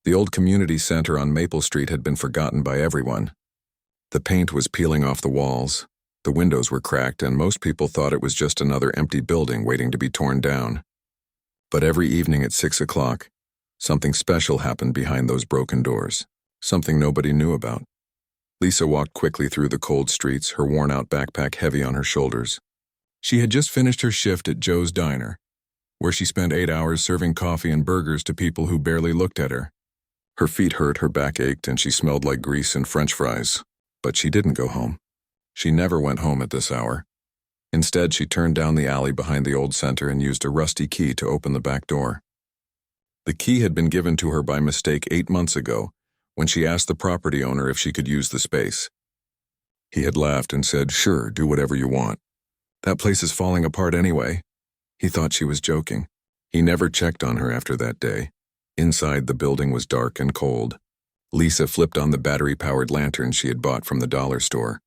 The old community center on Maple Street had been forgotten by everyone. The paint was peeling off the walls, the windows were cracked, and most people thought it was just another empty building waiting to be torn down. But every evening at 6 o'clock, something special happened behind those broken doors, something nobody knew about. Lisa walked quickly through the cold streets, her worn-out backpack heavy on her shoulders. She had just finished her shift at Joe's Diner, where she spent 8 hours serving coffee and burgers to people who barely looked at her. Her feet hurt, her back ached, and she smelled like grease and French fries. But she didn't go home. She never went home at this hour. Instead, she turned down the alley behind the old center and used a rusty key to open the back door. The key had been given to her by mistake 8 months ago, when she asked the property owner if she could use the space. He had laughed and said, "Sure, do whatever you want. That place is falling apart anyway." He thought she was joking. He never checked on her after that day. Inside, the building was dark and cold. Lisa flipped on the battery-powered lantern she had bought from the dollar store.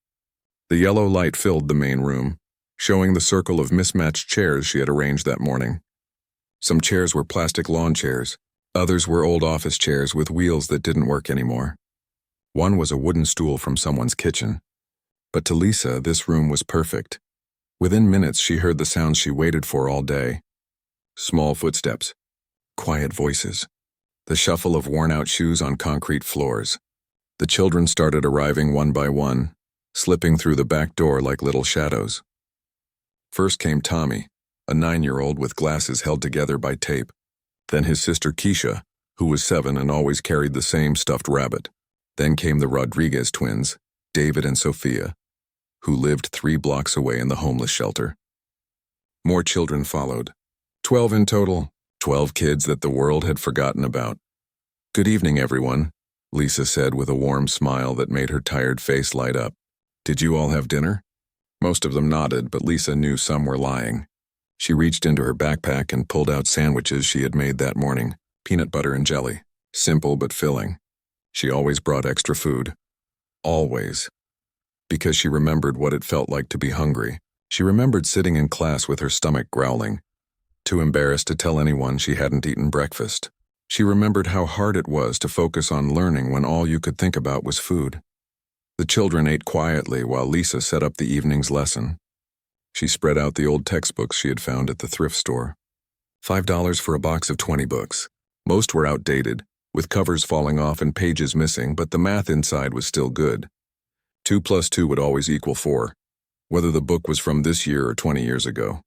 The yellow light filled the main room, showing the circle of mismatched chairs she had arranged that morning. Some chairs were plastic lawn chairs. Others were old office chairs with wheels that didn't work anymore. One was a wooden stool from someone's kitchen. But to Lisa, this room was perfect. Within minutes, she heard the sounds she waited for all day. Small footsteps, quiet voices, the shuffle of worn-out shoes on concrete floors. The children started arriving one by one, slipping through the back door like little shadows. First came Tommy, a 9-year-old with glasses held together by tape. Then his sister Keisha, who was 7 and always carried the same stuffed rabbit. Then came the Rodriguez twins, David and Sophia, who lived 3 blocks away in the homeless shelter. More children followed. 12 in total, 12 kids that the world had forgotten about. "Good evening, everyone," Lisa said with a warm smile that made her tired face light up. "Did you all have dinner?" Most of them nodded, but Lisa knew some were lying. She reached into her backpack and pulled out sandwiches she had made that morning, peanut butter and jelly, simple but filling. She always brought extra food. Always. Because she remembered what it felt like to be hungry. She remembered sitting in class with her stomach growling, too embarrassed to tell anyone she hadn't eaten breakfast. She remembered how hard it was to focus on learning when all you could think about was food. The children ate quietly while Lisa set up the evening's lesson. She spread out the old textbooks she had found at the thrift store. $5 for a box of 20 books. Most were outdated, with covers falling off and pages missing, but the math inside was still good. 2 plus 2 would always equal 4, whether the book was from this year or 20 years ago.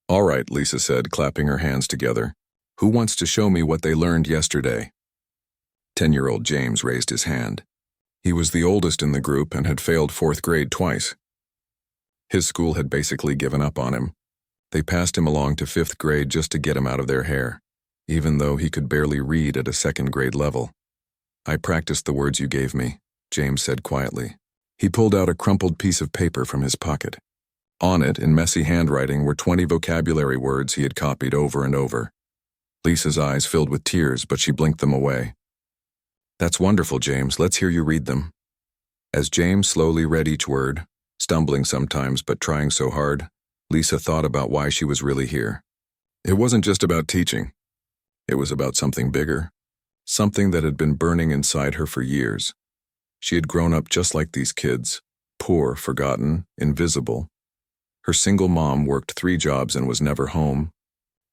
"All right," Lisa said, clapping her hands together. "Who wants to show me what they learned yesterday?" 10-year-old James raised his hand. He was the oldest in the group and had failed 4th grade twice. His school had basically given up on him. They passed him along to 5th grade just to get him out of their hair, even though he could barely read at a 2nd grade level. "I practiced the words you gave me," James said quietly. He pulled out a crumpled piece of paper from his pocket. On it, in messy handwriting, were 20 vocabulary words he had copied over and over. Lisa's eyes filled with tears, but she blinked them away. "That's wonderful, James. Let's hear you read them." As James slowly read each word, stumbling sometimes but trying so hard, Lisa thought about why she was really here. It wasn't just about teaching. It was about something bigger, something that had been burning inside her for years. She had grown up just like these kids, poor, forgotten, invisible. Her single mom worked 3 jobs and was never home.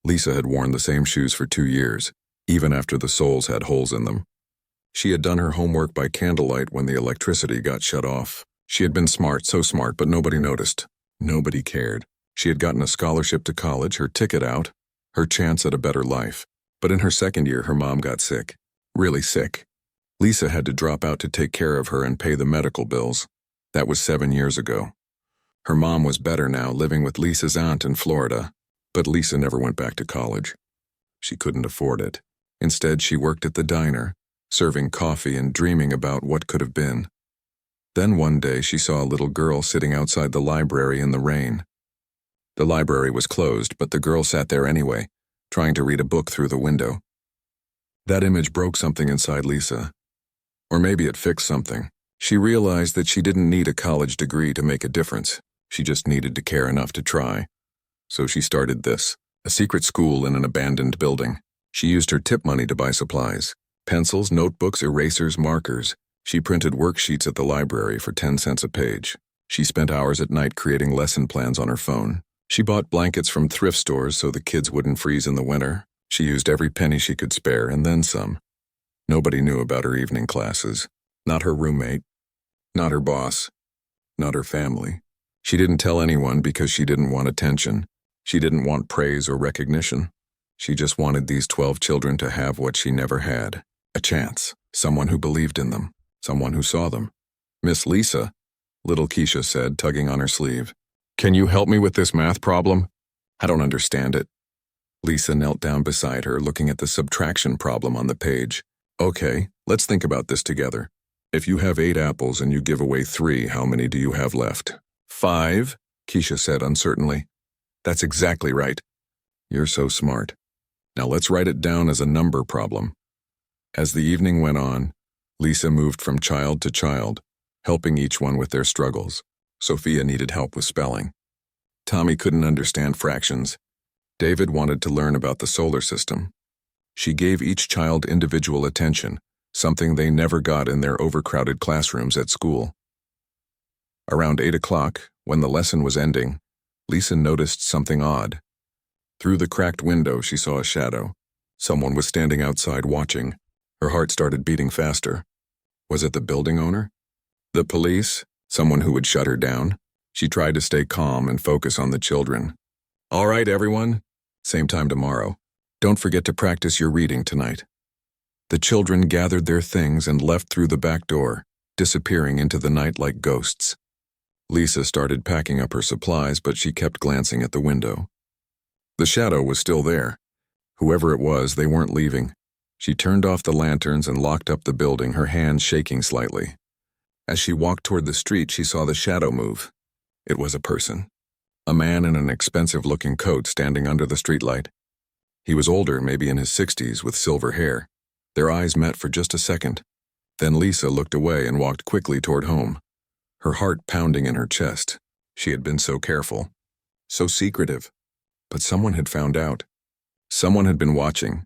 Lisa had worn the same shoes for 2 years, even after the soles had holes in them. She had done her homework by candlelight when the electricity got shut off. She had been smart, so smart, but nobody noticed. Nobody cared. She had gotten a scholarship to college, her ticket out, her chance at a better life. But in her 2nd year, her mom got sick. Really sick. Lisa had to drop out to take care of her and pay the medical bills. That was 7 years ago. Her mom was better now, living with Lisa's aunt in Florida. But Lisa never went back to college. She couldn't afford it. Instead, she worked at the diner, serving coffee and dreaming about what could have been. Then one day she saw a little girl sitting outside the library in the rain. The library was closed, but the girl sat there anyway, trying to read a book through the window. That image broke something inside Lisa. Or maybe it fixed something. She realized that she didn't need a college degree to make a difference. She just needed to care enough to try. So she started this, a secret school in an abandoned building. She used her tip money to buy supplies, Pencils, notebooks, erasers, markers. She printed worksheets at the library for 10 cents a page. She spent hours at night creating lesson plans on her phone. She bought blankets from thrift stores so the kids wouldn't freeze in the winter. She used every penny she could spare and then some. Nobody knew about her evening classes. Not her roommate. Not her boss. Not her family. She didn't tell anyone because she didn't want attention. She didn't want praise or recognition. She just wanted these 12 children to have what she never had. A chance. Someone who believed in them. Someone who saw them. "Miss Lisa," little Keisha said, tugging on her sleeve. "Can you help me with this math problem? I don't understand it." Lisa knelt down beside her, looking at the subtraction problem on the page. "Okay, let's think about this together. If you have 8 apples and you give away 3, how many do you have left?" 5, Keisha said uncertainly. "That's exactly right. You're so smart. Now let's write it down as a number problem." As the evening went on, Lisa moved from child to child, helping each one with their struggles. Sophia needed help with spelling. Tommy couldn't understand fractions. David wanted to learn about the solar system. She gave each child individual attention, something they never got in their overcrowded classrooms at school. Around 8 o'clock, when the lesson was ending, Lisa noticed something odd. Through the cracked window, she saw a shadow. Someone was standing outside watching. Her heart started beating faster. Was it the building owner? The police? Someone who would shut her down? She tried to stay calm and focus on the children. "All right, everyone. Same time tomorrow. Don't forget to practice your reading tonight." The children gathered their things and left through the back door, disappearing into the night like ghosts. Lisa started packing up her supplies, but she kept glancing at the window. The shadow was still there. Whoever it was, they weren't leaving. She turned off the lanterns and locked up the building, her hands shaking slightly. As she walked toward the street, she saw the shadow move. It was a person. A man in an expensive-looking coat standing under the streetlight. He was older, maybe in his 60s, with silver hair. Their eyes met for just a second. Then Lisa looked away and walked quickly toward home, her heart pounding in her chest. She had been so careful, so secretive. But someone had found out. Someone had been watching.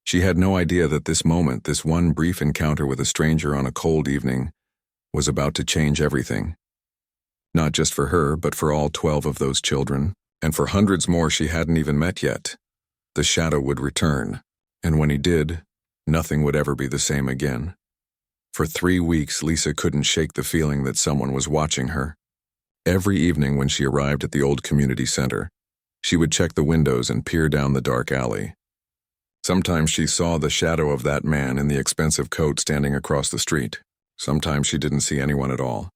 She had no idea that this moment, this one brief encounter with a stranger on a cold evening, was about to change everything. Not just for her, but for all 12 of those children, and for hundreds more she hadn't even met yet. The shadow would return, and when he did, nothing would ever be the same again. For 3 weeks, Lisa couldn't shake the feeling that someone was watching her. Every evening when she arrived at the old community center, she would check the windows and peer down the dark alley. Sometimes she saw the shadow of that man in the expensive coat standing across the street. Sometimes she didn't see anyone at all,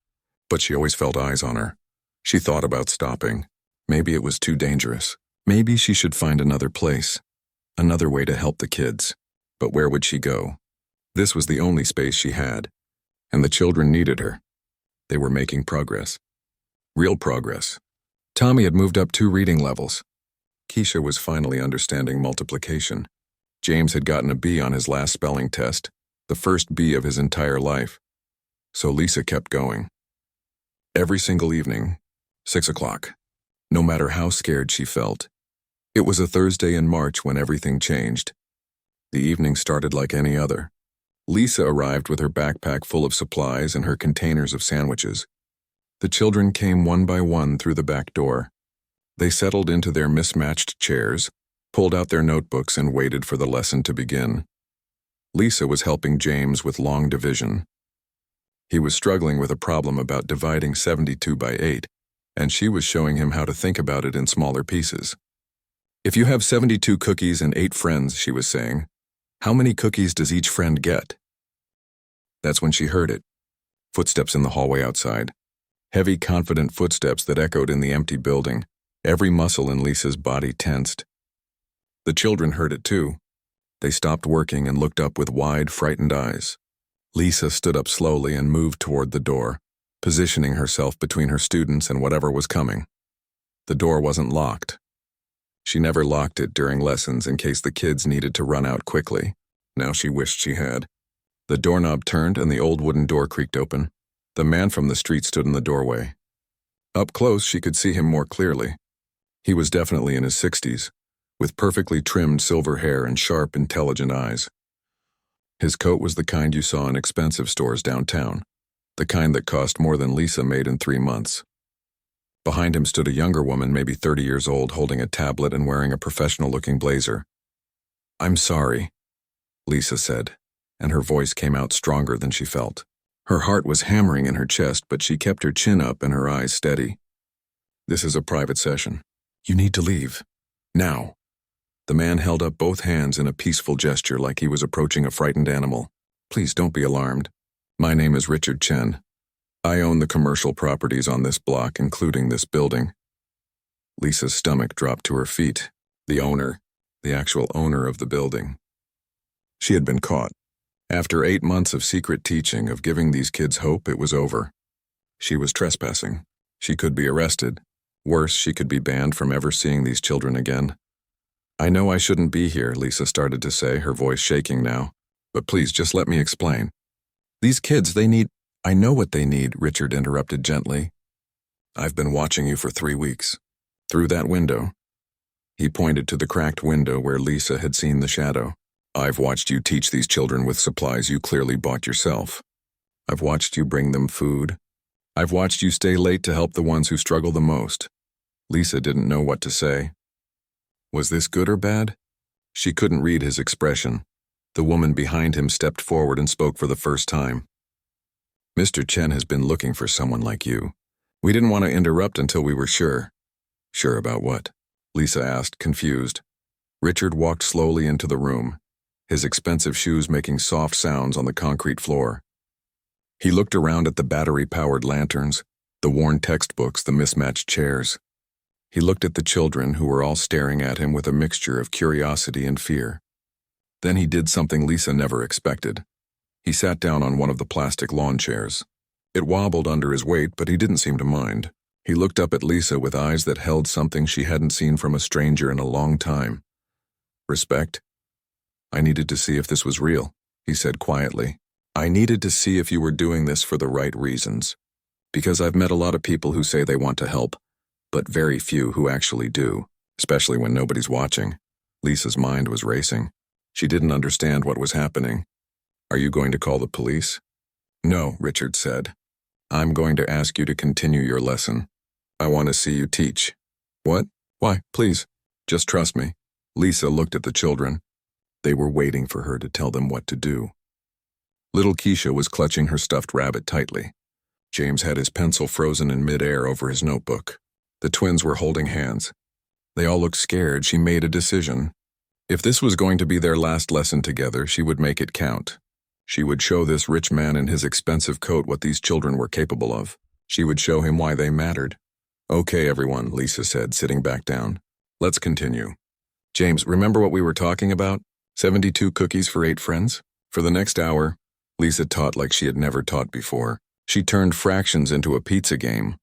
but she always felt eyes on her. She thought about stopping. Maybe it was too dangerous. Maybe she should find another place, another way to help the kids. But where would she go? This was the only space she had, and the children needed her. They were making progress. Real progress. Tommy had moved up 2 reading levels. Keisha was finally understanding multiplication. James had gotten a B on his last spelling test, the first B of his entire life. So Lisa kept going. Every single evening, 6 o'clock, no matter how scared she felt. It was a Thursday in March when everything changed. The evening started like any other. Lisa arrived with her backpack full of supplies and her containers of sandwiches. The children came one by one through the back door. They settled into their mismatched chairs, pulled out their notebooks, and waited for the lesson to begin. Lisa was helping James with long division. He was struggling with a problem about dividing 72 by 8, and she was showing him how to think about it in smaller pieces. "If you have 72 cookies and 8 friends," she was saying, "how many cookies does each friend get?" That's when she heard it. Footsteps in the hallway outside. Heavy, confident footsteps that echoed in the empty building. Every muscle in Lisa's body tensed. The children heard it too. They stopped working and looked up with wide, frightened eyes. Lisa stood up slowly and moved toward the door, positioning herself between her students and whatever was coming. The door wasn't locked. She never locked it during lessons in case the kids needed to run out quickly. Now she wished she had. The doorknob turned and the old wooden door creaked open. The man from the street stood in the doorway. Up close, she could see him more clearly. He was definitely in his 60s, with perfectly trimmed silver hair and sharp, intelligent eyes. His coat was the kind you saw in expensive stores downtown, the kind that cost more than Lisa made in 3 months. Behind him stood a younger woman, maybe 30 years old, holding a tablet and wearing a professional-looking blazer. "I'm sorry," Lisa said, and her voice came out stronger than she felt. Her heart was hammering in her chest, but she kept her chin up and her eyes steady. "This is a private session. You need to leave. Now." The man held up both hands in a peaceful gesture like he was approaching a frightened animal. "Please don't be alarmed. My name is Richard Chen. I own the commercial properties on this block, including this building." Lisa's stomach dropped to her feet. The owner, the actual owner of the building. She had been caught. After 8 months of secret teaching, of giving these kids hope, it was over. She was trespassing. She could be arrested. Worse, she could be banned from ever seeing these children again. "I know I shouldn't be here," Lisa started to say, her voice shaking now. "But please, just let me explain. These kids, they need—" "I know what they need," Richard interrupted gently. "I've been watching you for 3 weeks. Through that window." He pointed to the cracked window where Lisa had seen the shadow. "I've watched you teach these children with supplies you clearly bought yourself. I've watched you bring them food. I've watched you stay late to help the ones who struggle the most." Lisa didn't know what to say. Was this good or bad? She couldn't read his expression. The woman behind him stepped forward and spoke for the first time. "Mr. Chen has been looking for someone like you. We didn't want to interrupt until we were sure." "Sure about what?" Lisa asked, confused. Richard walked slowly into the room, his expensive shoes making soft sounds on the concrete floor. He looked around at the battery-powered lanterns, the worn textbooks, the mismatched chairs. He looked at the children, who were all staring at him with a mixture of curiosity and fear. Then he did something Lisa never expected. He sat down on one of the plastic lawn chairs. It wobbled under his weight, but he didn't seem to mind. He looked up at Lisa with eyes that held something she hadn't seen from a stranger in a long time. "Respect? I needed to see if this was real," he said quietly. "I needed to see if you were doing this for the right reasons. Because I've met a lot of people who say they want to help, but very few who actually do, especially when nobody's watching." Lisa's mind was racing. She didn't understand what was happening. "Are you going to call the police?" "No," Richard said. "I'm going to ask you to continue your lesson. I want to see you teach." "What? Why, please. Just trust me." Lisa looked at the children. They were waiting for her to tell them what to do. Little Keisha was clutching her stuffed rabbit tightly. James had his pencil frozen in midair over his notebook. The twins were holding hands. They all looked scared. She made a decision. If this was going to be their last lesson together, she would make it count. She would show this rich man in his expensive coat what these children were capable of. She would show him why they mattered. "Okay, everyone," Lisa said, sitting back down. "Let's continue. James, remember what we were talking about? 72 cookies for 8 friends?" For the next hour, Lisa taught like she had never taught before. She turned fractions into a pizza game,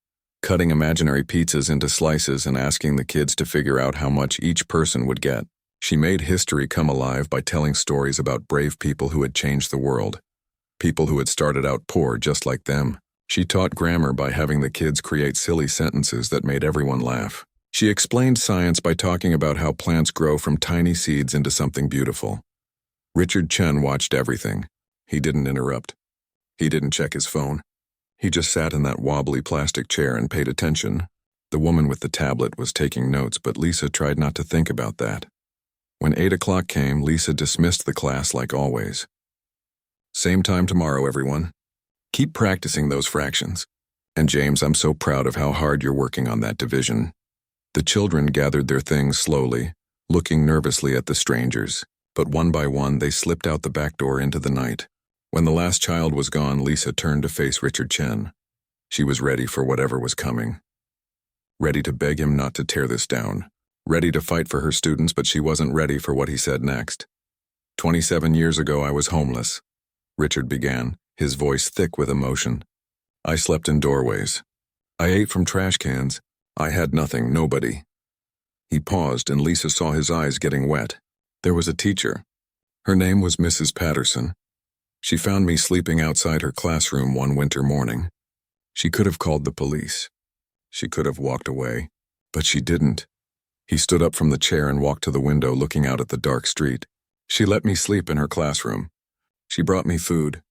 cutting imaginary pizzas into slices and asking the kids to figure out how much each person would get. She made history come alive by telling stories about brave people who had changed the world, people who had started out poor just like them. She taught grammar by having the kids create silly sentences that made everyone laugh. She explained science by talking about how plants grow from tiny seeds into something beautiful. Richard Chen watched everything. He didn't interrupt. He didn't check his phone. He just sat in that wobbly plastic chair and paid attention. The woman with the tablet was taking notes, but Lisa tried not to think about that. When 8 o'clock came, Lisa dismissed the class like always. "Same time tomorrow, everyone. Keep practicing those fractions. And James, I'm so proud of how hard you're working on that division." The children gathered their things slowly, looking nervously at the strangers, but one by one they slipped out the back door into the night. When the last child was gone, Lisa turned to face Richard Chen. She was ready for whatever was coming. Ready to beg him not to tear this down. Ready to fight for her students, but she wasn't ready for what he said next. 27 years ago, I was homeless," Richard began, his voice thick with emotion. "I slept in doorways. I ate from trash cans. I had nothing, nobody." He paused, and Lisa saw his eyes getting wet. "There was a teacher. Her name was Mrs. Patterson. She found me sleeping outside her classroom one winter morning. She could have called the police. She could have walked away, but she didn't." He stood up from the chair and walked to the window, looking out at the dark street. "She let me sleep in her classroom. She brought me food.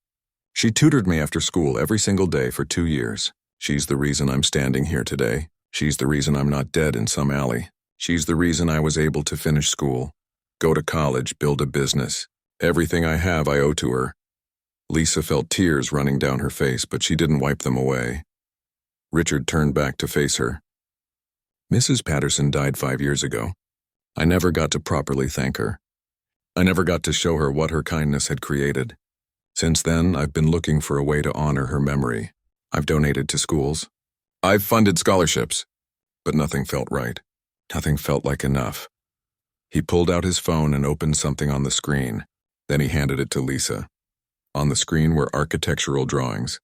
She tutored me after school every single day for 2 years. She's the reason I'm standing here today. She's the reason I'm not dead in some alley. She's the reason I was able to finish school, go to college, build a business. Everything I have I owe to her. Lisa felt tears running down her face, but she didn't wipe them away. Richard turned back to face her. Mrs. Patterson died 5 years ago. I never got to properly thank her. I never got to show her what her kindness had created. Since then, I've been looking for a way to honor her memory. I've donated to schools. I've funded scholarships. But nothing felt right. Nothing felt like enough. He pulled out his phone and opened something on the screen. Then he handed it to Lisa. On the screen were architectural drawings.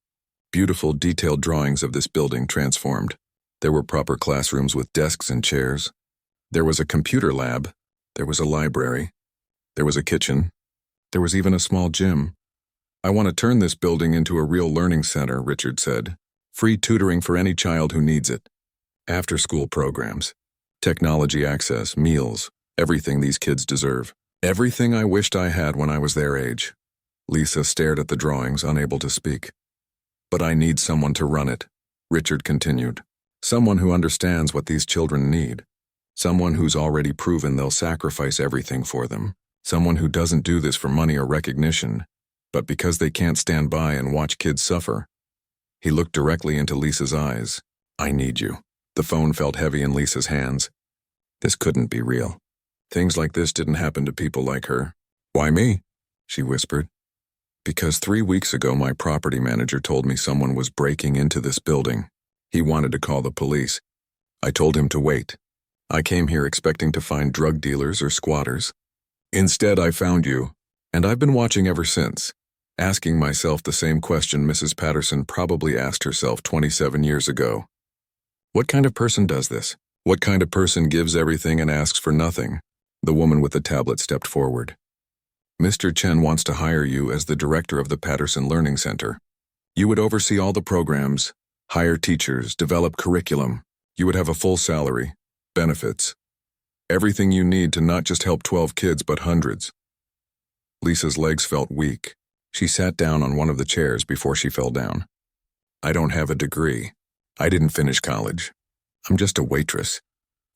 Beautiful, detailed drawings of this building transformed. There were proper classrooms with desks and chairs. There was a computer lab. There was a library. There was a kitchen. There was even a small gym. I want to turn this building into a real learning center, Richard said. Free tutoring for any child who needs it. After-school programs. Technology access, meals, everything these kids deserve. Everything I wished I had when I was their age. Lisa stared at the drawings, unable to speak. But I need someone to run it, Richard continued. Someone who understands what these children need. Someone who's already proven they'll sacrifice everything for them. Someone who doesn't do this for money or recognition, but because they can't stand by and watch kids suffer. He looked directly into Lisa's eyes. I need you. The phone felt heavy in Lisa's hands. This couldn't be real. Things like this didn't happen to people like her. Why me? She whispered. Because 3 weeks ago my property manager told me someone was breaking into this building. He wanted to call the police. I told him to wait. I came here expecting to find drug dealers or squatters. Instead, I found you, and I've been watching ever since, asking myself the same question Mrs. Patterson probably asked herself 27 years ago. What kind of person does this? What kind of person gives everything and asks for nothing? The woman with the tablet stepped forward. Mr. Chen wants to hire you as the director of the Patterson Learning Center. You would oversee all the programs, hire teachers, develop curriculum. You would have a full salary, benefits. Everything you need to not just help 12 kids, but hundreds. Lisa's legs felt weak. She sat down on one of the chairs before she fell down. I don't have a degree. I didn't finish college. I'm just a waitress.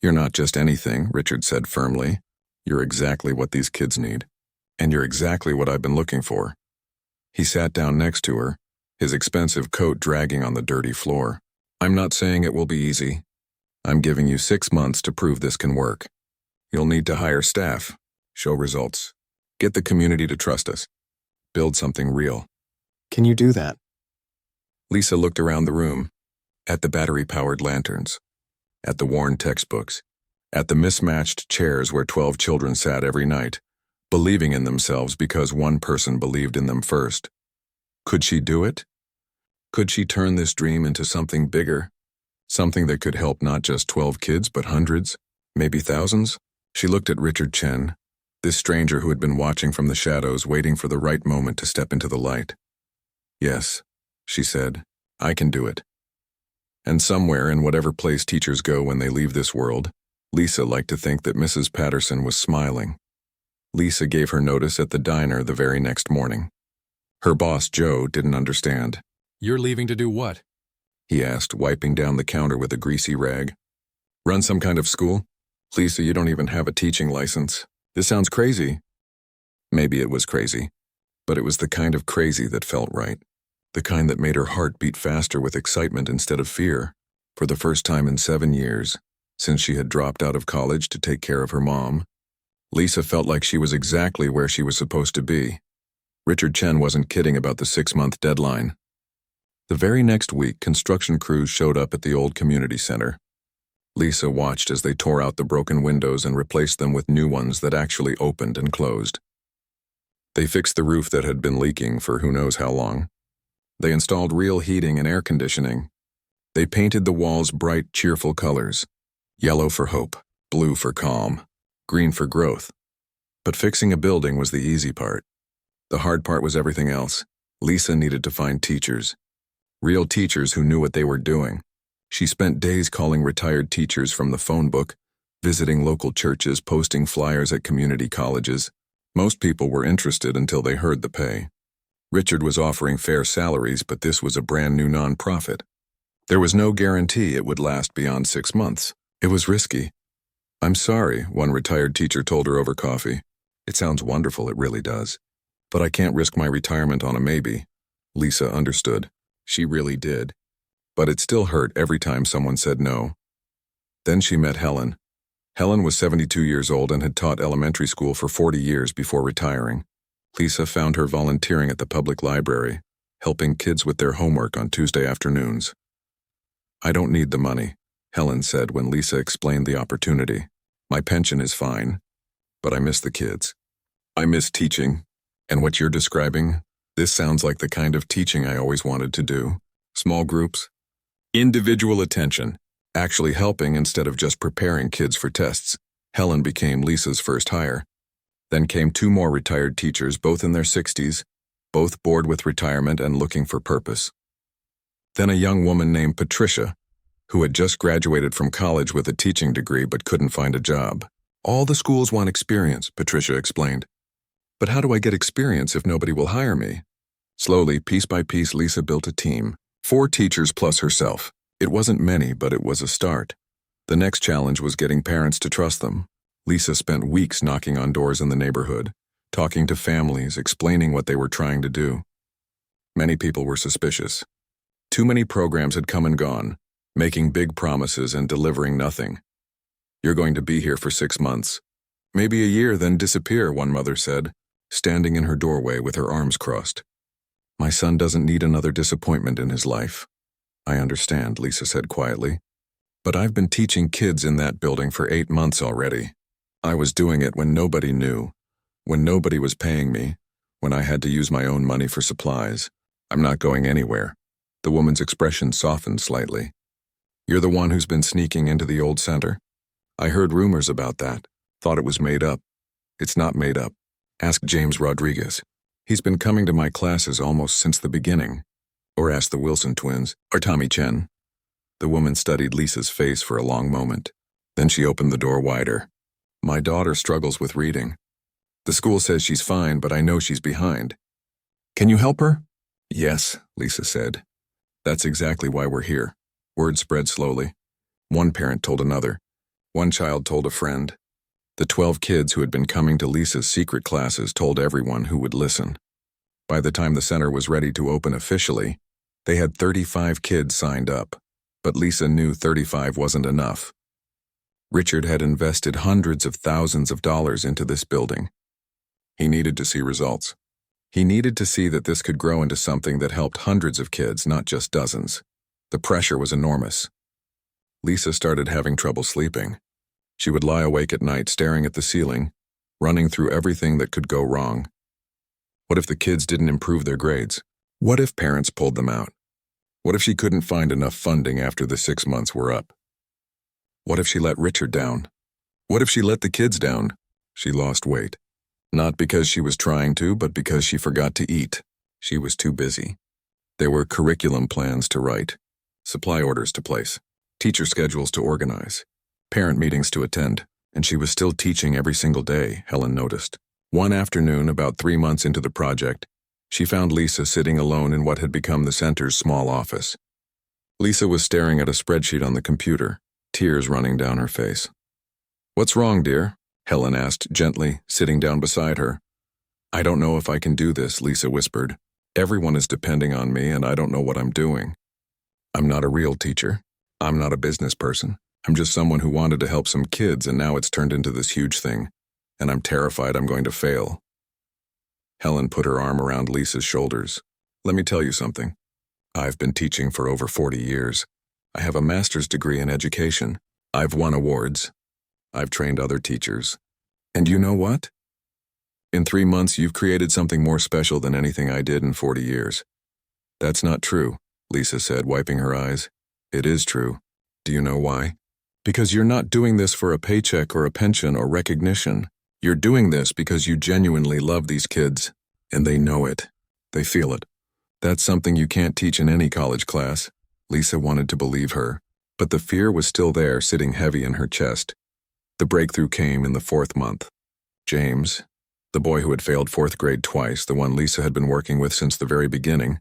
You're not just anything, Richard said firmly. You're exactly what these kids need. And you're exactly what I've been looking for. He sat down next to her, his expensive coat dragging on the dirty floor. I'm not saying it will be easy. I'm giving you 6 months to prove this can work. You'll need to hire staff, show results, get the community to trust us, build something real. Can you do that? Lisa looked around the room, at the battery-powered lanterns, at the worn textbooks, at the mismatched chairs where 12 children sat every night, believing in themselves because one person believed in them first. Could she do it? Could she turn this dream into something bigger? Something that could help not just 12 kids, but hundreds, maybe thousands? She looked at Richard Chen, this stranger who had been watching from the shadows, waiting for the right moment to step into the light. Yes, she said, I can do it. And somewhere in whatever place teachers go when they leave this world, Lisa liked to think that Mrs. Patterson was smiling. Lisa gave her notice at the diner the very next morning. Her boss, Joe, didn't understand. You're leaving to do what? He asked, wiping down the counter with a greasy rag. Run some kind of school? Lisa, you don't even have a teaching license. This sounds crazy. Maybe it was crazy, but it was the kind of crazy that felt right. The kind that made her heart beat faster with excitement instead of fear. For the first time in 7 years, since she had dropped out of college to take care of her mom, Lisa felt like she was exactly where she was supposed to be. Richard Chen wasn't kidding about the 6-month deadline. The very next week, construction crews showed up at the old community center. Lisa watched as they tore out the broken windows and replaced them with new ones that actually opened and closed. They fixed the roof that had been leaking for who knows how long. They installed real heating and air conditioning. They painted the walls bright, cheerful colors. Yellow for hope, blue for calm, green for growth. But fixing a building was the easy part. The hard part was everything else. Lisa needed to find teachers. Real teachers who knew what they were doing. She spent days calling retired teachers from the phone book, visiting local churches, posting flyers at community colleges. Most people were interested until they heard the pay. Richard was offering fair salaries, but this was a brand new nonprofit. There was no guarantee it would last beyond 6 months. It was risky. "I'm sorry," one retired teacher told her over coffee. "It sounds wonderful, it really does. But I can't risk my retirement on a maybe." Lisa understood. She really did. But it still hurt every time someone said no. Then she met Helen. Helen was 72 years old and had taught elementary school for 40 years before retiring. Lisa found her volunteering at the public library, helping kids with their homework on Tuesday afternoons. "I don't need the money," Helen said when Lisa explained the opportunity. "My pension is fine, but I miss the kids. I miss teaching. And what you're describing, this sounds like the kind of teaching I always wanted to do. Small groups, individual attention, actually helping instead of just preparing kids for tests." Helen became Lisa's first hire. Then came 2 more retired teachers, both in their 60s, both bored with retirement and looking for purpose. Then a young woman named Patricia, who had just graduated from college with a teaching degree but couldn't find a job. "All the schools want experience," Patricia explained. "But how do I get experience if nobody will hire me?" Slowly, piece by piece, Lisa built a team. 4 teachers plus herself. It wasn't many, but it was a start. The next challenge was getting parents to trust them. Lisa spent weeks knocking on doors in the neighborhood, talking to families, explaining what they were trying to do. Many people were suspicious. Too many programs had come and gone, making big promises and delivering nothing. "You're going to be here for 6 months. Maybe a year, then disappear," one mother said, standing in her doorway with her arms crossed. "My son doesn't need another disappointment in his life." "I understand," Lisa said quietly. "But I've been teaching kids in that building for 8 months already. I was doing it when nobody knew, when nobody was paying me, when I had to use my own money for supplies. I'm not going anywhere." The woman's expression softened slightly. "You're the one who's been sneaking into the old center? I heard rumors about that. Thought it was made up." "It's not made up. Ask James Rodriguez. He's been coming to my classes almost since the beginning. Or ask the Wilson twins, or Tommy Chen." The woman studied Lisa's face for a long moment. Then she opened the door wider. "My daughter struggles with reading. The school says she's fine, but I know she's behind. Can you help her?" "Yes," Lisa said. "That's exactly why we're here." Word spread slowly. One parent told another. One child told a friend. The 12 kids who had been coming to Lisa's secret classes told everyone who would listen. By the time the center was ready to open officially, they had 35 kids signed up, but Lisa knew 35 wasn't enough. Richard had invested hundreds of thousands of dollars into this building. He needed to see results. He needed to see that this could grow into something that helped hundreds of kids, not just dozens. The pressure was enormous. Lisa started having trouble sleeping. She would lie awake at night staring at the ceiling, running through everything that could go wrong. What if the kids didn't improve their grades? What if parents pulled them out? What if she couldn't find enough funding after the 6 months were up? What if she let Richard down? What if she let the kids down? She lost weight. Not because she was trying to, but because she forgot to eat. She was too busy. There were curriculum plans to write, supply orders to place, teacher schedules to organize, parent meetings to attend, and she was still teaching every single day, Helen noticed. One afternoon, about 3 months into the project, she found Lisa sitting alone in what had become the center's small office. Lisa was staring at a spreadsheet on the computer, tears running down her face. "What's wrong, dear?" Helen asked gently, sitting down beside her. "I don't know if I can do this," Lisa whispered. "Everyone is depending on me, and I don't know what I'm doing. I'm not a real teacher. I'm not a business person. I'm just someone who wanted to help some kids, and now it's turned into this huge thing, and I'm terrified I'm going to fail." Helen put her arm around Lisa's shoulders. "Let me tell you something. I've been teaching for over 40 years. I have a master's degree in education. I've won awards. I've trained other teachers. And you know what? In 3 months, you've created something more special than anything I did in 40 years. That's not true," Lisa said, wiping her eyes. "It is true. Do you know why? Because you're not doing this for a paycheck or a pension or recognition. You're doing this because you genuinely love these kids, and they know it. They feel it. That's something you can't teach in any college class." Lisa wanted to believe her, but the fear was still there, sitting heavy in her chest. The breakthrough came in the 4th month. James, The boy who had failed fourth grade twice, the one Lisa had been working with since the very beginning,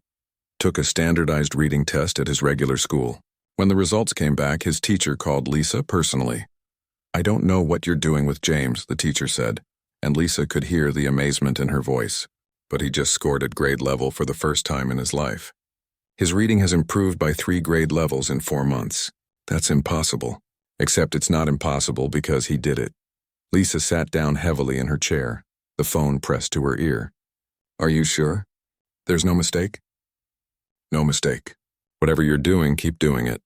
took a standardized reading test at his regular school. When the results came back, his teacher called Lisa personally. "I don't know what you're doing with James," the teacher said, and Lisa could hear the amazement in her voice. But he just scored at grade level for the first time in his life. His reading has improved by 3 grade levels in 4 months. That's impossible. Except it's not impossible because he did it. Lisa sat down heavily in her chair, the phone pressed to her ear. "Are you sure? There's no mistake?" "No mistake. Whatever you're doing, keep doing it."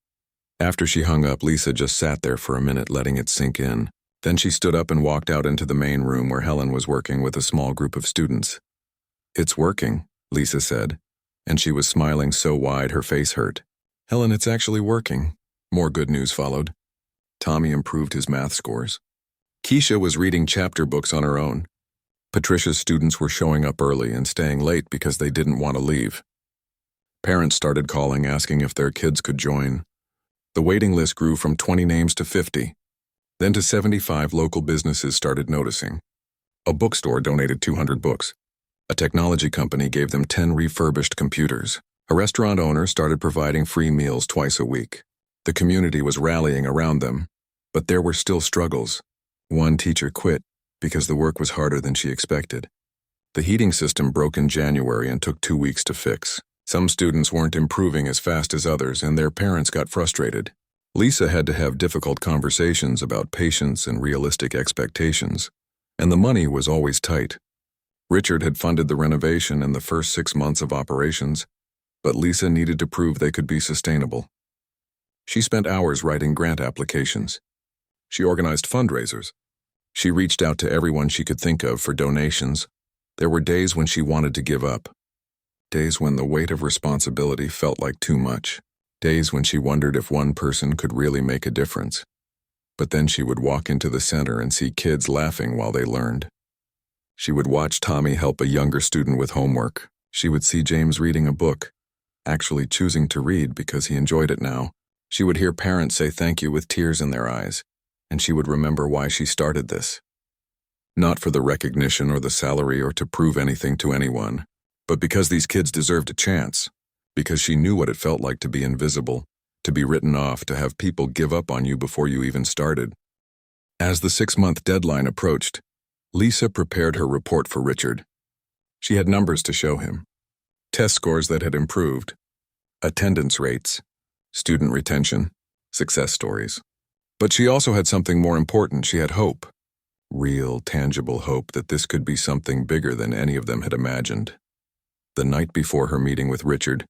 After she hung up, Lisa just sat there for a minute, letting it sink in. Then she stood up and walked out into the main room where Helen was working with a small group of students. "It's working," Lisa said, and she was smiling so wide her face hurt. "Helen, it's actually working." More good news followed. Tommy improved his math scores. Keisha was reading chapter books on her own. Patricia's students were showing up early and staying late because they didn't want to leave. Parents started calling, asking if their kids could join. The waiting list grew from 20 names to 50. Then to 75 local businesses started noticing. A bookstore donated 200 books. A technology company gave them 10 refurbished computers. A restaurant owner started providing free meals twice a week. The community was rallying around them, but there were still struggles. One teacher quit because the work was harder than she expected. The heating system broke in January and took 2 weeks to fix. Some students weren't improving as fast as others, and their parents got frustrated. Lisa had to have difficult conversations about patience and realistic expectations, and the money was always tight. Richard had funded the renovation in the first 6 months of operations, but Lisa needed to prove they could be sustainable. She spent hours writing grant applications. She organized fundraisers. She reached out to everyone she could think of for donations. There were days when she wanted to give up. Days when the weight of responsibility felt like too much. Days when she wondered if one person could really make a difference. But then she would walk into the center and see kids laughing while they learned. She would watch Tommy help a younger student with homework. She would see James reading a book, actually choosing to read because he enjoyed it now. She would hear parents say thank you with tears in their eyes, and she would remember why she started this. Not for the recognition or the salary or to prove anything to anyone, but because these kids deserved a chance, because she knew what it felt like to be invisible, to be written off, to have people give up on you before you even started. As the 6-month deadline approached, Lisa prepared her report for Richard. She had numbers to show him. Test scores that had improved, attendance rates, student retention, success stories. But she also had something more important. She had hope. Real, tangible hope that this could be something bigger than any of them had imagined. The night before her meeting with Richard,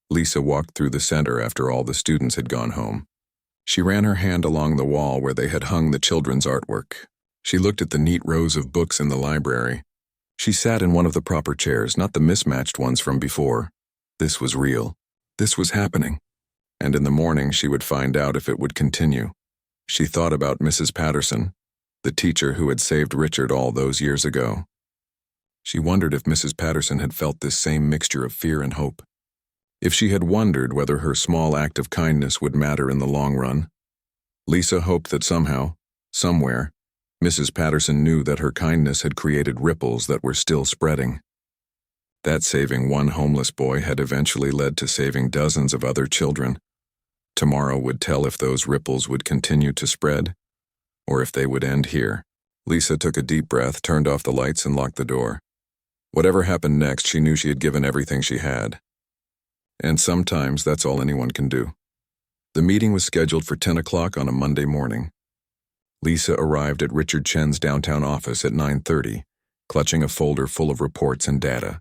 Lisa walked through the center after all the students had gone home. She ran her hand along the wall where they had hung the children's artwork. She looked at the neat rows of books in the library. She sat in one of the proper chairs, not the mismatched ones from before. This was real. This was happening. And in the morning she would find out if it would continue. She thought about Mrs. Patterson, the teacher who had saved Richard all those years ago. She wondered if Mrs. Patterson had felt this same mixture of fear and hope. If she had wondered whether her small act of kindness would matter in the long run. Lisa hoped that somehow, somewhere, Mrs. Patterson knew that her kindness had created ripples that were still spreading. That saving one homeless boy had eventually led to saving dozens of other children. Tomorrow would tell if those ripples would continue to spread, or if they would end here. Lisa took a deep breath, turned off the lights, and locked the door. Whatever happened next, she knew she had given everything she had. And sometimes that's all anyone can do. The meeting was scheduled for 10 o'clock on a Monday morning. Lisa arrived at Richard Chen's downtown office at 9:30, clutching a folder full of reports and data.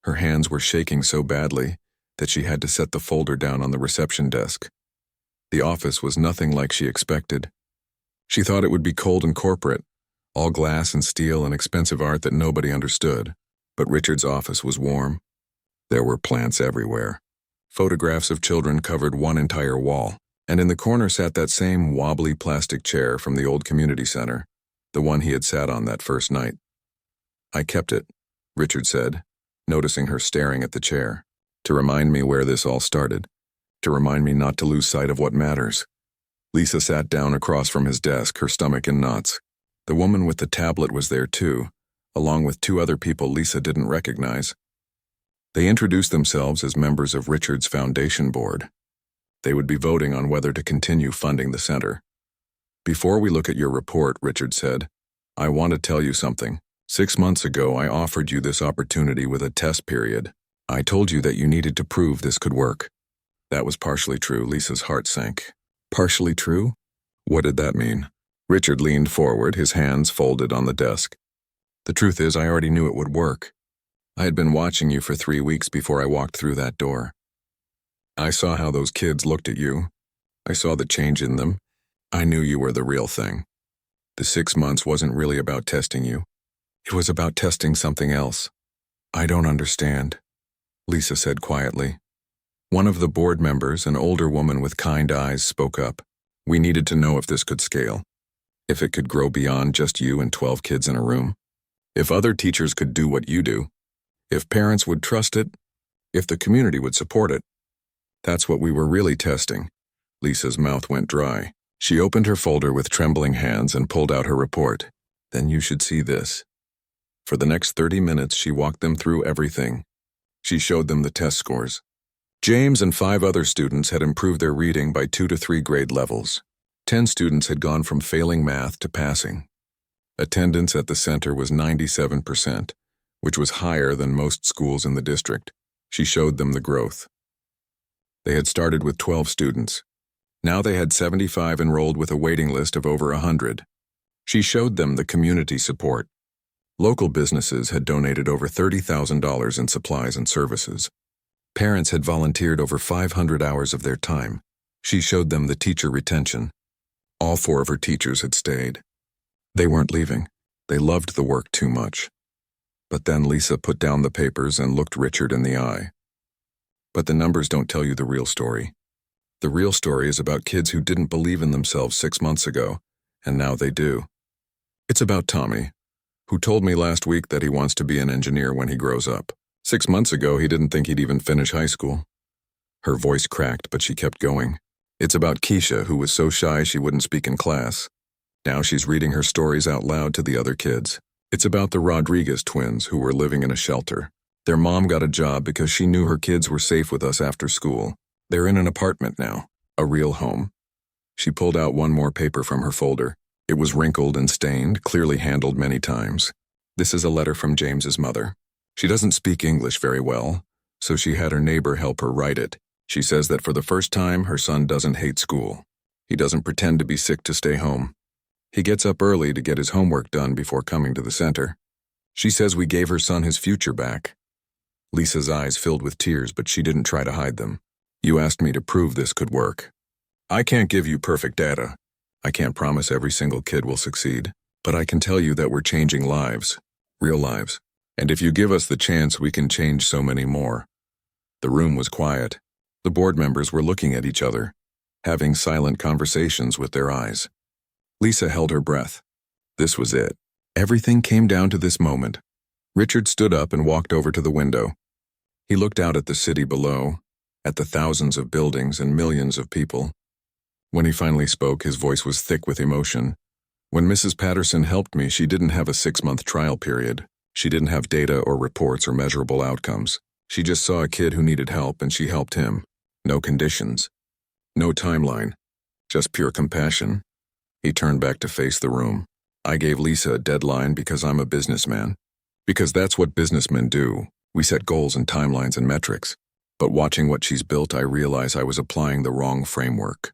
Her hands were shaking so badly that she had to set the folder down on the reception desk. The office was nothing like she expected. She thought it would be cold and corporate, all glass and steel and expensive art that nobody understood. But Richard's office was warm. There were plants everywhere. Photographs of children covered one entire wall, and in the corner sat that same wobbly plastic chair from the old community center, the one he had sat on that first night. "I kept it," Richard said, noticing her staring at the chair, "to remind me where this all started, to remind me not to lose sight of what matters." Lisa sat down across from his desk, her stomach in knots. The woman with the tablet was there too, along with two other people Lisa didn't recognize. They introduced themselves as members of Richard's foundation board. They would be voting on whether to continue funding the center. "Before we look at your report," Richard said, "I want to tell you something. 6 months ago, I offered you this opportunity with a test period. I told you that you needed to prove this could work." That was partially true. Lisa's heart sank. Partially true? What did that mean? Richard leaned forward, his hands folded on the desk. "The truth is, I already knew it would work. I had been watching you for 3 weeks before I walked through that door. I saw how those kids looked at you. I saw the change in them. I knew you were the real thing. The 6 months wasn't really about testing you. It was about testing something else." "I don't understand," Lisa said quietly. One of the board members, an older woman with kind eyes, spoke up. "We needed to know if this could scale. If it could grow beyond just you and 12 kids in a room. If other teachers could do what you do. If parents would trust it. If the community would support it. That's what we were really testing." Lisa's mouth went dry. She opened her folder with trembling hands and pulled out her report. "Then you should see this." For the next 30 minutes, she walked them through everything. She showed them the test scores. James and 5 other students had improved their reading by 2 to 3 grade levels. 10 students had gone from failing math to passing. Attendance at the center was 97%, which was higher than most schools in the district. She showed them the growth. They had started with 12 students. Now they had 75 enrolled with a waiting list of over 100. She showed them the community support. Local businesses had donated over $30,000 in supplies and services. Parents had volunteered over 500 hours of their time. She showed them the teacher retention. All 4 of her teachers had stayed. They weren't leaving. They loved the work too much. But then Lisa put down the papers and looked Richard in the eye. "But the numbers don't tell you the real story. The real story is about kids who didn't believe in themselves 6 months ago, and now they do. It's about Tommy, who told me last week that he wants to be an engineer when he grows up. 6 months ago, he didn't think he'd even finish high school." Her voice cracked, but she kept going. "It's about Keisha, who was so shy she wouldn't speak in class. Now she's reading her stories out loud to the other kids. It's about the Rodriguez twins, who were living in a shelter. Their mom got a job because she knew her kids were safe with us after school. They're in an apartment now, a real home." She pulled out one more paper from her folder. It was wrinkled and stained, clearly handled many times. "This is a letter from James's mother. She doesn't speak English very well, so she had her neighbor help her write it. She says that for the first time, her son doesn't hate school. He doesn't pretend to be sick to stay home. He gets up early to get his homework done before coming to the center. She says we gave her son his future back." Lisa's eyes filled with tears, but she didn't try to hide them. "You asked me to prove this could work. I can't give you perfect data. I can't promise every single kid will succeed, but I can tell you that we're changing lives, real lives. And if you give us the chance, we can change so many more." The room was quiet. The board members were looking at each other, having silent conversations with their eyes. Lisa held her breath. This was it. Everything came down to this moment. Richard stood up and walked over to the window. He looked out at the city below, at the thousands of buildings and millions of people. When he finally spoke, his voice was thick with emotion. "When Mrs. Patterson helped me, she didn't have a 6-month trial period. She didn't have data or reports or measurable outcomes. She just saw a kid who needed help and she helped him. No conditions. No timeline. Just pure compassion." He turned back to face the room. "I gave Lisa a deadline because I'm a businessman. Because that's what businessmen do. We set goals and timelines and metrics. But watching what she's built, I realize I was applying the wrong framework.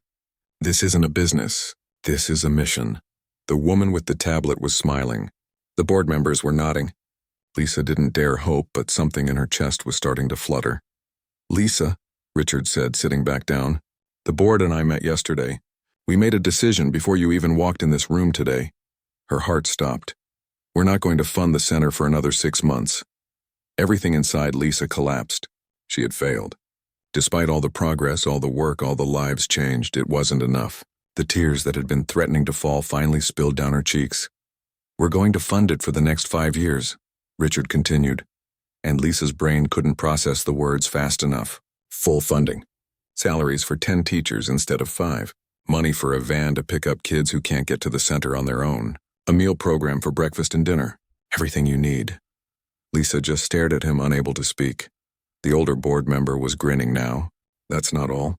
This isn't a business. This is a mission." The woman with the tablet was smiling. The board members were nodding. Lisa didn't dare hope, but something in her chest was starting to flutter. "Lisa," Richard said, sitting back down, "the board and I met yesterday. We made a decision before you even walked in this room today." Her heart stopped. "We're not going to fund the center for another 6 months." Everything inside Lisa collapsed. She had failed. Despite all the progress, all the work, all the lives changed, it wasn't enough. The tears that had been threatening to fall finally spilled down her cheeks. "We're going to fund it for the next 5 years," Richard continued, and Lisa's brain couldn't process the words fast enough. Full funding. Salaries for 10 teachers instead of 5. Money for a van to pick up kids who can't get to the center on their own. A meal program for breakfast and dinner. Everything you need. Lisa just stared at him, unable to speak. The older board member was grinning now. That's not all.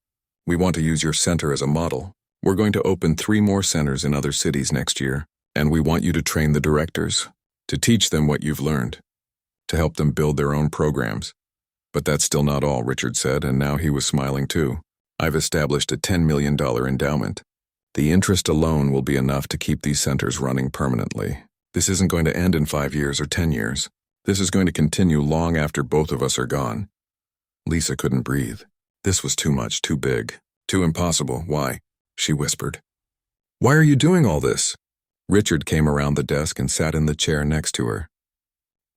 We want to use your center as a model. We're going to open 3 more centers in other cities next year, and we want you to train the directors, to teach them what you've learned, to help them build their own programs. But that's still not all, Richard said, and now he was smiling too. I've established a $10 million endowment. The interest alone will be enough to keep these centers running permanently. This isn't going to end in 5 years or 10 years. This is going to continue long after both of us are gone. Lisa couldn't breathe. This was too much, too big, too impossible. Why? She whispered. Why are you doing all this? Richard came around the desk and sat in the chair next to her.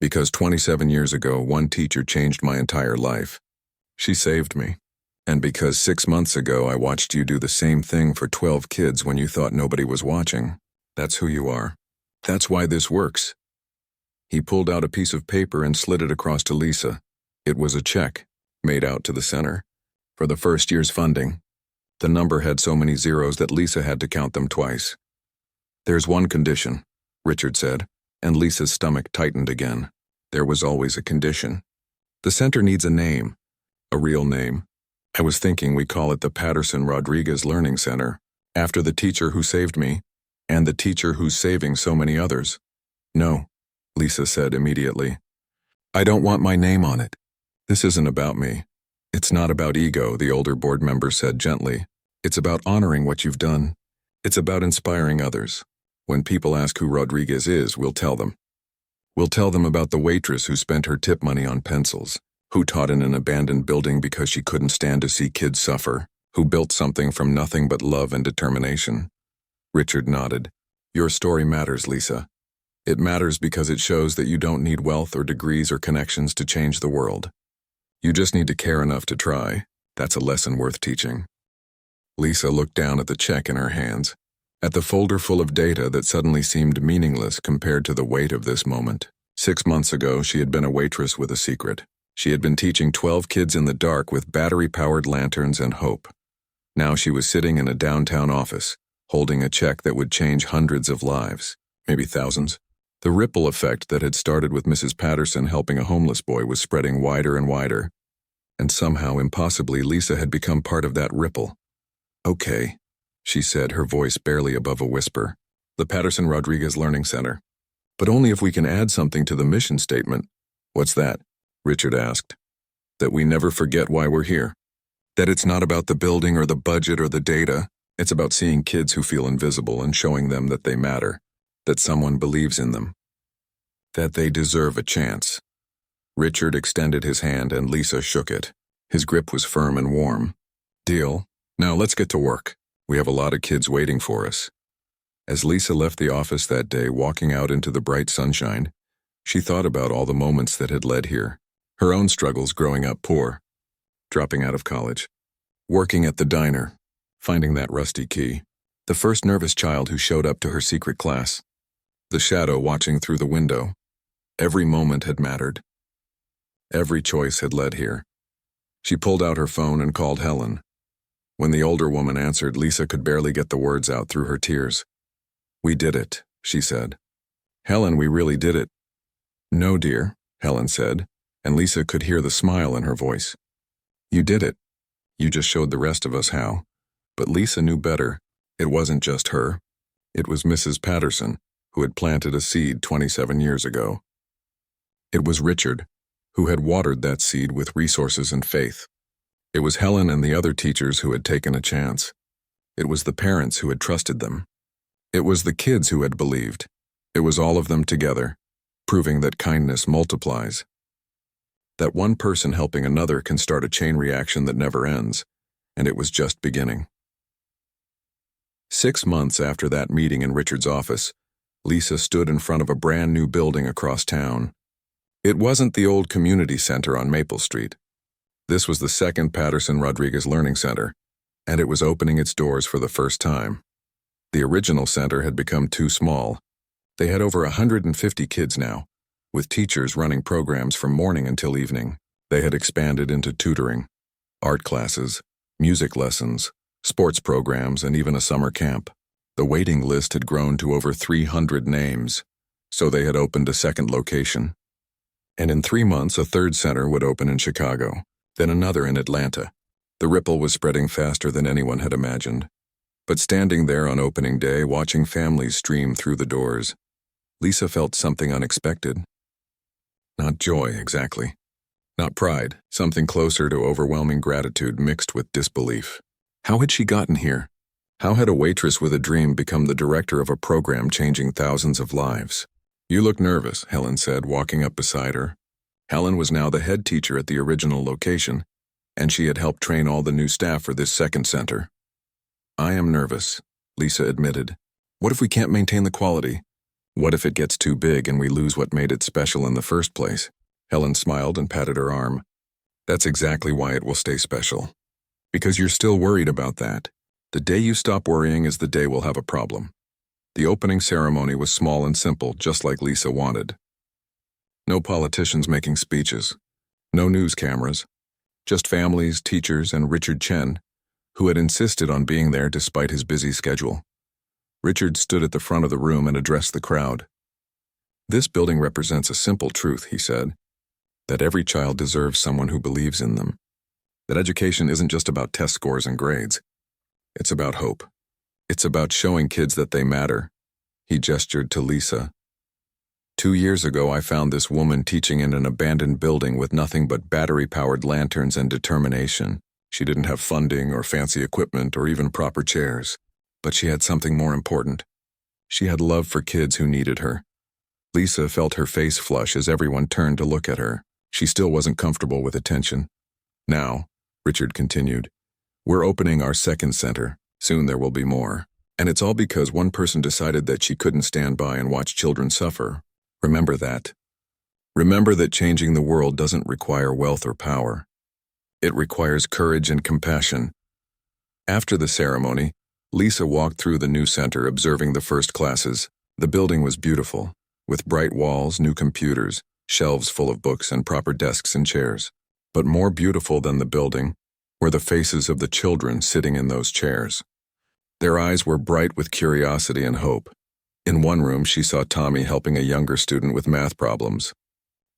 Because 27 years ago, one teacher changed my entire life. She saved me. And because 6 months ago, I watched you do the same thing for 12 kids when you thought nobody was watching. That's who you are. That's why this works. He pulled out a piece of paper and slid it across to Lisa. It was a check, made out to the center, for the first year's funding. The number had so many zeros that Lisa had to count them twice. There's one condition, Richard said, and Lisa's stomach tightened again. There was always a condition. The center needs a name, a real name. I was thinking we call it the Patterson Rodriguez Learning Center, after the teacher who saved me, and the teacher who's saving so many others. No, Lisa said immediately. I don't want my name on it. This isn't about me. It's not about ego, the older board member said gently. It's about honoring what you've done. It's about inspiring others. When people ask who Rodriguez is, we'll tell them. We'll tell them about the waitress who spent her tip money on pencils, who taught in an abandoned building because she couldn't stand to see kids suffer, who built something from nothing but love and determination. Richard nodded. Your story matters, Lisa. It matters because it shows that you don't need wealth or degrees or connections to change the world. You just need to care enough to try. That's a lesson worth teaching. Lisa looked down at the check in her hands, at the folder full of data that suddenly seemed meaningless compared to the weight of this moment. 6 months ago, she had been a waitress with a secret. She had been teaching 12 kids in the dark with battery-powered lanterns and hope. Now she was sitting in a downtown office, holding a check that would change hundreds of lives, maybe thousands. The ripple effect that had started with Mrs. Patterson helping a homeless boy was spreading wider and wider. And somehow, impossibly, Lisa had become part of that ripple. Okay, she said, her voice barely above a whisper. The Patterson Rodriguez Learning Center. But only if we can add something to the mission statement. What's that? Richard asked. That we never forget why we're here. That it's not about the building or the budget or the data. It's about seeing kids who feel invisible and showing them that they matter. That someone believes in them. That they deserve a chance. Richard extended his hand and Lisa shook it. His grip was firm and warm. Deal. Now let's get to work. We have a lot of kids waiting for us. As Lisa left the office that day, walking out into the bright sunshine, she thought about all the moments that had led here. Her own struggles growing up poor, dropping out of college, working at the diner, finding that rusty key, the first nervous child who showed up to her secret class, the shadow watching through the window. Every moment had mattered. Every choice had led here. She pulled out her phone and called Helen. When the older woman answered, Lisa could barely get the words out through her tears. We did it, she said. Helen, we really did it. No, dear, Helen said, and Lisa could hear the smile in her voice. You did it. You just showed the rest of us how. But Lisa knew better. It wasn't just her. It was Mrs. Patterson, who had planted a seed 27 years ago. It was Richard, who had watered that seed with resources and faith. It was Helen and the other teachers who had taken a chance. It was the parents who had trusted them. It was the kids who had believed. It was all of them together, proving that kindness multiplies. That one person helping another can start a chain reaction that never ends, and it was just beginning. 6 months after that meeting in Richard's office, Lisa stood in front of a brand new building across town. It wasn't the old community center on Maple Street. This was the second Patterson Rodriguez Learning Center, and it was opening its doors for the first time. The original center had become too small. They had over 150 kids now, with teachers running programs from morning until evening. They had expanded into tutoring, art classes, music lessons, sports programs, and even a summer camp. The waiting list had grown to over 300 names. So they had opened a second location. And in 3 months, a third center would open in Chicago, then another in Atlanta. The ripple was spreading faster than anyone had imagined. But standing there on opening day, watching families stream through the doors, Lisa felt something unexpected. Not joy, exactly. Not pride, something closer to overwhelming gratitude mixed with disbelief. How had she gotten here? How had a waitress with a dream become the director of a program changing thousands of lives? "You look nervous," Helen said, walking up beside her. Helen was now the head teacher at the original location, and she had helped train all the new staff for this second center. "I am nervous," Lisa admitted. "What if we can't maintain the quality? What if it gets too big and we lose what made it special in the first place?" Helen smiled and patted her arm. "That's exactly why it will stay special. Because you're still worried about that. The day you stop worrying is the day we'll have a problem." The opening ceremony was small and simple, just like Lisa wanted. No politicians making speeches. No news cameras. Just families, teachers, and Richard Chen, who had insisted on being there despite his busy schedule. Richard stood at the front of the room and addressed the crowd. "This building represents a simple truth," he said, "that every child deserves someone who believes in them. That education isn't just about test scores and grades. It's about hope. It's about showing kids that they matter." He gestured to Lisa. "2 years ago, I found this woman teaching in an abandoned building with nothing but battery-powered lanterns and determination. She didn't have funding or fancy equipment or even proper chairs. But she had something more important. She had love for kids who needed her." Lisa felt her face flush as everyone turned to look at her. She still wasn't comfortable with attention. "Now," Richard continued, "we're opening our second center. Soon there will be more. And it's all because one person decided that she couldn't stand by and watch children suffer. Remember that. Remember that changing the world doesn't require wealth or power. It requires courage and compassion." After the ceremony, Lisa walked through the new center, observing the first classes. The building was beautiful, with bright walls, new computers, shelves full of books, and proper desks and chairs. But more beautiful than the building were the faces of the children sitting in those chairs. Their eyes were bright with curiosity and hope. In one room, she saw Tommy helping a younger student with math problems.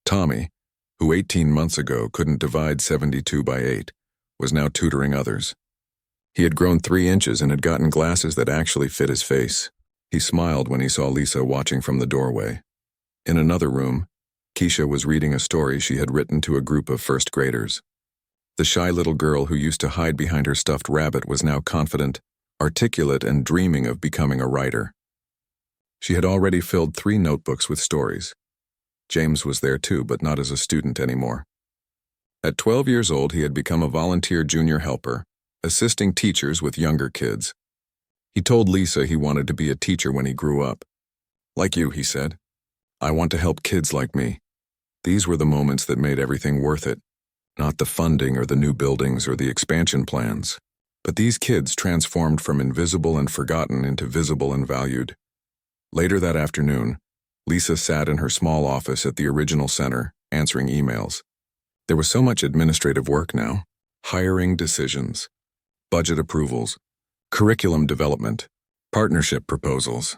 Tommy, who 18 months ago couldn't divide 72 by 8, was now tutoring others. He had grown 3 inches and had gotten glasses that actually fit his face. He smiled when he saw Lisa watching from the doorway. In another room, Keisha was reading a story she had written to a group of first graders. The shy little girl who used to hide behind her stuffed rabbit was now confident, articulate, and dreaming of becoming a writer. She had already filled 3 notebooks with stories. James was there too, but not as a student anymore. At 12 years old, he had become a volunteer junior helper, assisting teachers with younger kids. He told Lisa he wanted to be a teacher when he grew up. "Like you," he said. "I want to help kids like me." These were the moments that made everything worth it. Not the funding or the new buildings or the expansion plans. But these kids transformed from invisible and forgotten into visible and valued. Later that afternoon, Lisa sat in her small office at the original center, answering emails. There was so much administrative work now. Hiring decisions, budget approvals, curriculum development, partnership proposals.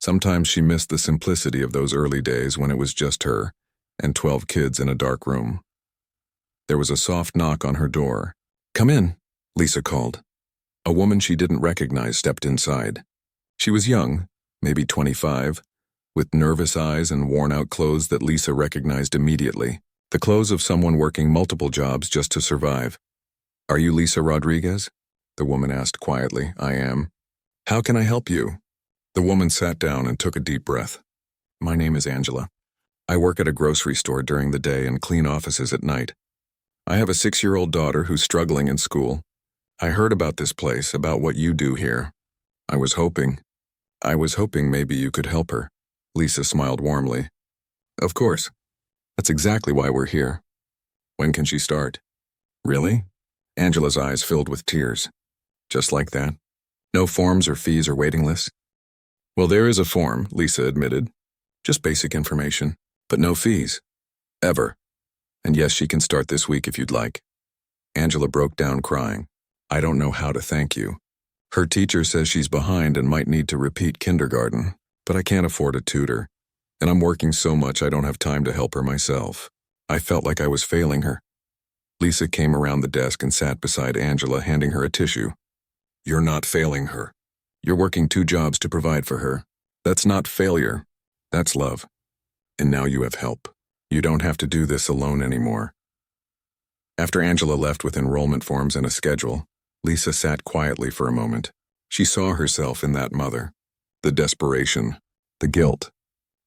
Sometimes she missed the simplicity of those early days when it was just her and 12 kids in a dark room. There was a soft knock on her door. "Come in," Lisa called. A woman she didn't recognize stepped inside. She was young, maybe 25, with nervous eyes and worn-out clothes that Lisa recognized immediately. The clothes of someone working multiple jobs just to survive. "Are you Lisa Rodriguez?" the woman asked quietly. "I am." "How can I help you?" The woman sat down and took a deep breath. "My name is Angela. I work at a grocery store during the day and clean offices at night. I have a 6-year-old daughter who's struggling in school. I heard about this place, about what you do here. I was hoping maybe you could help her." Lisa smiled warmly. "Of course. That's exactly why we're here. When can she start?" "Really?" Angela's eyes filled with tears. "Just like that? No forms or fees or waiting lists?" "Well, there is a form," Lisa admitted. "Just basic information, but no fees. Ever. And yes, she can start this week if you'd like." Angela broke down crying. "I don't know how to thank you. Her teacher says she's behind and might need to repeat kindergarten, but I can't afford a tutor. And I'm working so much I don't have time to help her myself. I felt like I was failing her. Lisa came around the desk and sat beside Angela, handing her a tissue. You're not failing her. You're working 2 jobs to provide for her. That's not failure. That's love. And now you have help. You don't have to do this alone anymore. After Angela left with enrollment forms and a schedule, Lisa sat quietly for a moment. She saw herself in that mother. The desperation, the guilt,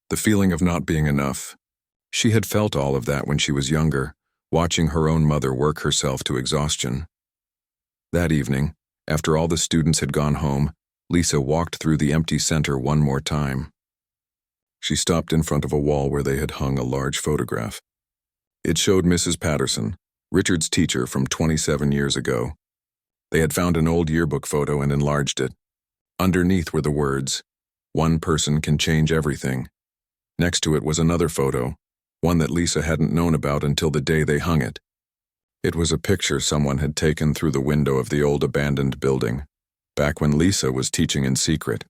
the feeling of not being enough. She had felt all of that when she was younger, watching her own mother work herself to exhaustion. That evening, after all the students had gone home, Lisa walked through the empty center one more time. She stopped in front of a wall where they had hung a large photograph. It showed Mrs. Patterson, Richard's teacher from 27 years ago. They had found an old yearbook photo and enlarged it. Underneath were the words, "One person can change everything." Next to it was another photo, one that Lisa hadn't known about until the day they hung it. It was a picture someone had taken through the window of the old abandoned building, back when Lisa was teaching in secret.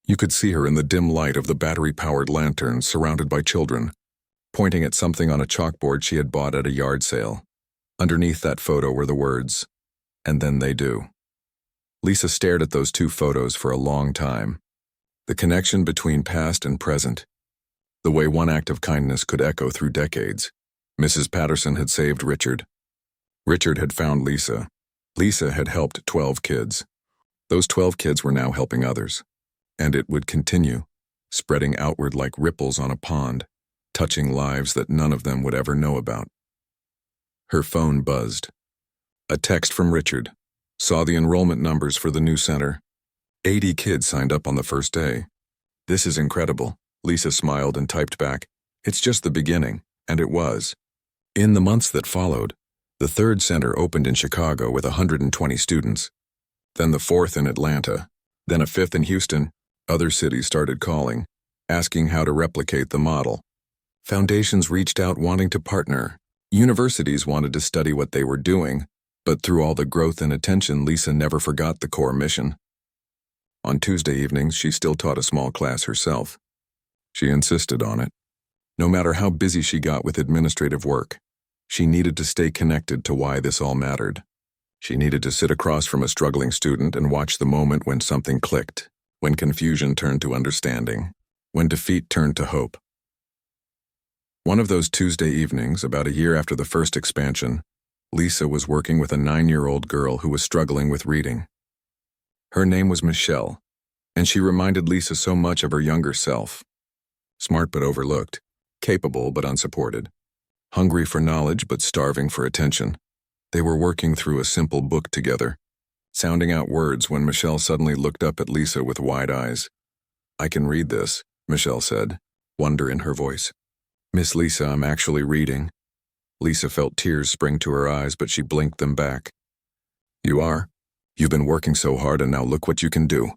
You could see her in the dim light of the battery-powered lantern, surrounded by children, pointing at something on a chalkboard she had bought at a yard sale. Underneath that photo were the words, "And then they do." Lisa stared at those 2 photos for a long time. The connection between past and present. The way one act of kindness could echo through decades. Mrs. Patterson had saved Richard. Richard had found Lisa. Lisa had helped 12 kids. Those 12 kids were now helping others. And it would continue, spreading outward like ripples on a pond, touching lives that none of them would ever know about. Her phone buzzed. A text from Richard. Saw the enrollment numbers for the new center. 80 kids signed up on the first day. This is incredible. Lisa smiled and typed back, "It's just the beginning," and it was. In the months that followed, the 3rd center opened in Chicago with 120 students. Then the 4th in Atlanta. Then a 5th in Houston. Other cities started calling, asking how to replicate the model. Foundations reached out wanting to partner. Universities wanted to study what they were doing, but through all the growth and attention, Lisa never forgot the core mission. On Tuesday evenings, she still taught a small class herself. She insisted on it. No matter how busy she got with administrative work, she needed to stay connected to why this all mattered. She needed to sit across from a struggling student and watch the moment when something clicked, when confusion turned to understanding, when defeat turned to hope. One of those Tuesday evenings, about a year after the first expansion, Lisa was working with a 9-year-old girl who was struggling with reading. Her name was Michelle, and she reminded Lisa so much of her younger self. Smart but overlooked, capable but unsupported, hungry for knowledge but starving for attention. They were working through a simple book together, sounding out words when Michelle suddenly looked up at Lisa with wide eyes. "I can read this," Michelle said, wonder in her voice. "Miss Lisa, I'm actually reading." Lisa felt tears spring to her eyes, but she blinked them back. "You are? You've been working so hard and now look what you can do."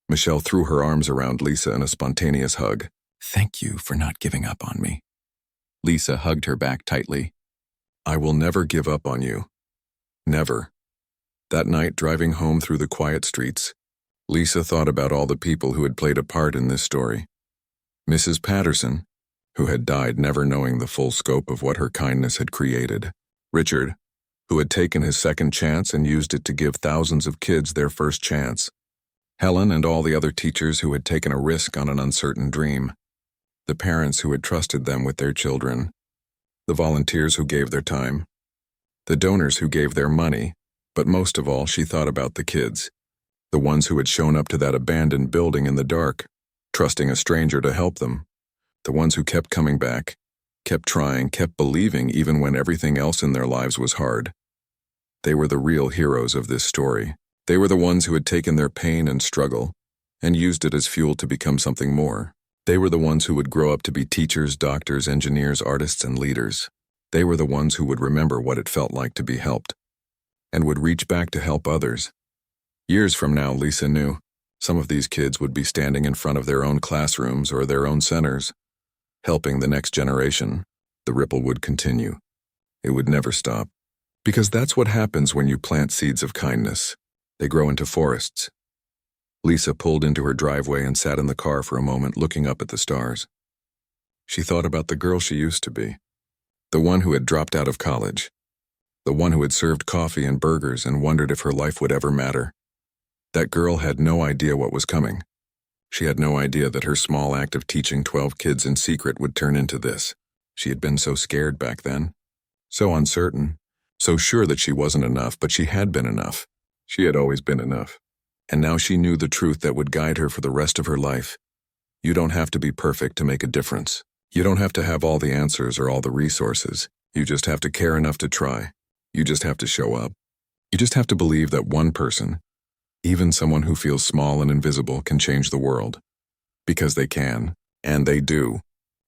Michelle threw her arms around Lisa in a spontaneous hug. "Thank you for not giving up on me." Lisa hugged her back tightly. "I will never give up on you. Never." That night, driving home through the quiet streets, Lisa thought about all the people who had played a part in this story. Mrs. Patterson, who had died never knowing the full scope of what her kindness had created. Richard, who had taken his second chance and used it to give thousands of kids their first chance. Helen and all the other teachers who had taken a risk on an uncertain dream. The parents who had trusted them with their children. The volunteers who gave their time. The donors who gave their money. But most of all, she thought about the kids. The ones who had shown up to that abandoned building in the dark, trusting a stranger to help them. The ones who kept coming back, kept trying, kept believing even when everything else in their lives was hard. They were the real heroes of this story. They were the ones who had taken their pain and struggle and used it as fuel to become something more. They were the ones who would grow up to be teachers, doctors, engineers, artists, and leaders. They were the ones who would remember what it felt like to be helped and would reach back to help others. Years from now, Lisa knew, some of these kids would be standing in front of their own classrooms or their own centers, helping the next generation. The ripple would continue. It would never stop. Because that's what happens when you plant seeds of kindness. They grow into forests. Lisa pulled into her driveway and sat in the car for a moment, looking up at the stars. She thought about the girl she used to be, the one who had dropped out of college, the one who had served coffee and burgers and wondered if her life would ever matter. That girl had no idea what was coming. She had no idea that her small act of teaching 12 kids in secret would turn into this. She had been so scared back then, so uncertain, so sure that she wasn't enough, but she had been enough. She had always been enough. And now she knew the truth that would guide her for the rest of her life. You don't have to be perfect to make a difference. You don't have to have all the answers or all the resources. You just have to care enough to try. You just have to show up. You just have to believe that one person, even someone who feels small and invisible, can change the world. Because they can, and they do.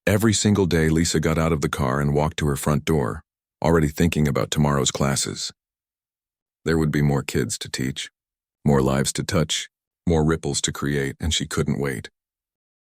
Every single day, Lisa got out of the car and walked to her front door, already thinking about tomorrow's classes. There would be more kids to teach, more lives to touch, more ripples to create, and she couldn't wait.